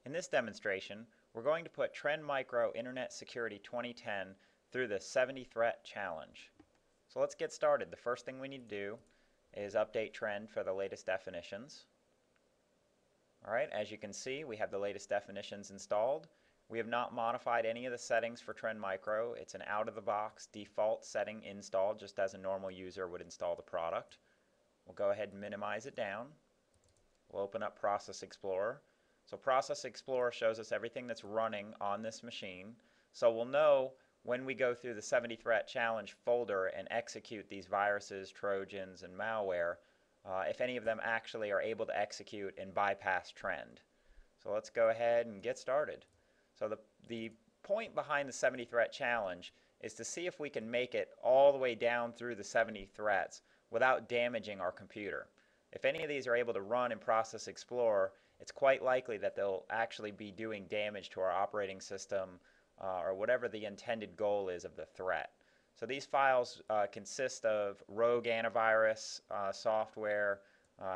In this demonstration, we're going to put TrendMicro Internet Security 2010 through the 70 threat challenge. So let's get started. The first thing we need to do is update Trend for the latest definitions. Alright, as you can see, we have the latest definitions installed. We have not modified any of the settings for TrendMicro. It's an out-of-the-box default setting installed just as a normal user would install the product. We'll go ahead and minimize it down. We'll open up Process Explorer. So Process Explorer shows us everything that's running on this machine. So we'll know when we go through the 70 threat challenge folder and execute these viruses, trojans, and malware, if any of them actually are able to execute and bypass Trend. So let's go ahead and get started. So the point behind the 70 threat challenge is to see if we can make it all the way down through the 70 threats without damaging our computer. If any of these are able to run in Process Explorer, it's quite likely that they'll actually be doing damage to our operating system or whatever the intended goal is of the threat. So these files consist of rogue antivirus software,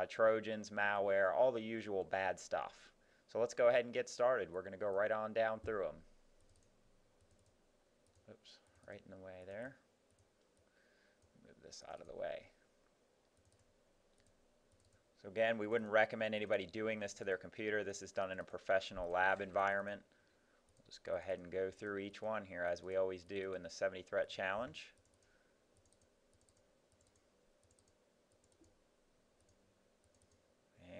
trojans, malware, all the usual bad stuff. So let's go ahead and get started. We're going to go right on down through them. Oops, right in the way there. Move this out of the way. So again, we wouldn't recommend anybody doing this to their computer. This is done in a professional lab environment. We'll just go ahead and go through each one here as we always do in the 70 threat challenge.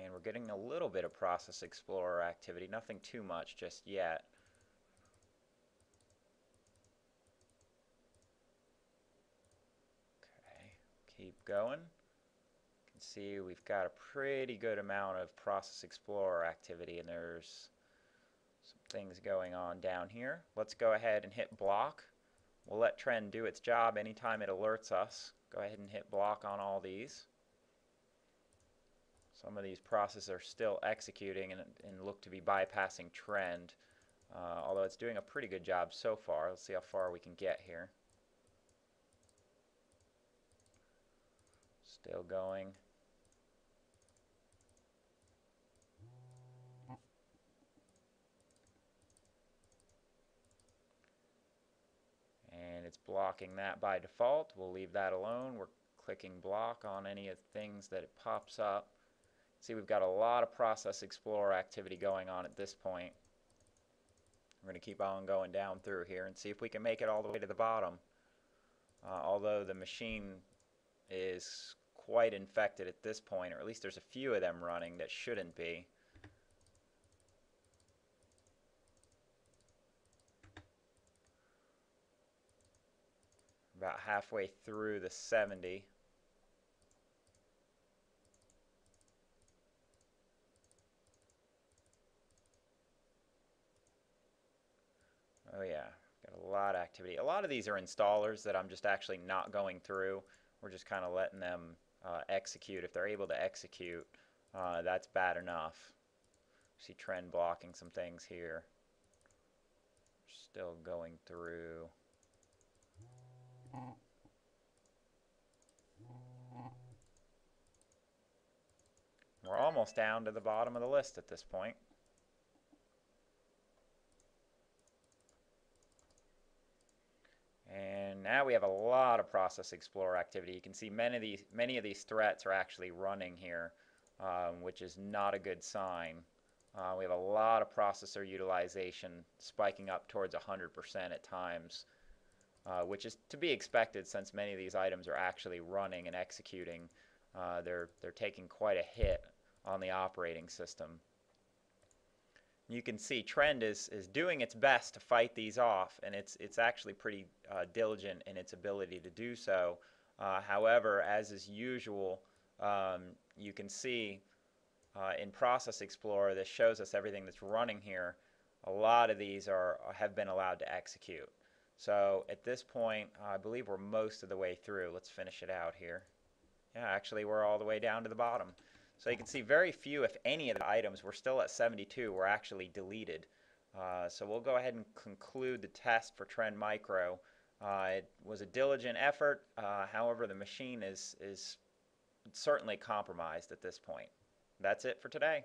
And we're getting a little bit of Process Explorer activity, nothing too much just yet. Okay, keep going. See, we've got a pretty good amount of Process Explorer activity, and there's some things going on down here. Let's go ahead and hit block. We'll let Trend do its job anytime it alerts us. Go ahead and hit block on all these. Some of these processes are still executing and look to be bypassing Trend, although it's doing a pretty good job so far. Let's see how far we can get here. Still going. And it's blocking that by default. We'll leave that alone. We're clicking block on any of the things that it pops up. See, we've got a lot of Process Explorer activity going on at this point. We're going to keep on going down through here and see if we can make it all the way to the bottom. Although the machine is quite infected at this point, or at least there's a few of them running that shouldn't be. About halfway through the 70. Oh yeah, got a lot of activity. A lot of these are installers that I'm just actually not going through. We're just kind of letting them execute. If they're able to execute, that's bad enough. See Trend blocking some things here. Still going through. We're almost down to the bottom of the list at this point. And now we have a lot of Process Explorer activity. You can see many of these threats are actually running here, which is not a good sign. We have a lot of processor utilization spiking up towards 100% at times, which is to be expected since many of these items are actually running and executing. They're taking quite a hit on the operating system. You can see Trend is doing its best to fight these off, and it's actually pretty diligent in its ability to do so. However, as is usual, you can see in Process Explorer, this shows us everything that's running here. A lot of these have been allowed to execute. So at this point, I believe we're most of the way through. Let's finish it out here. Yeah, actually we're all the way down to the bottom. So you can see very few, if any, of the items, we're still at 72, were actually deleted. So we'll go ahead and conclude the test for TrendMicro. It was a diligent effort. However, the machine is certainly compromised at this point. That's it for today.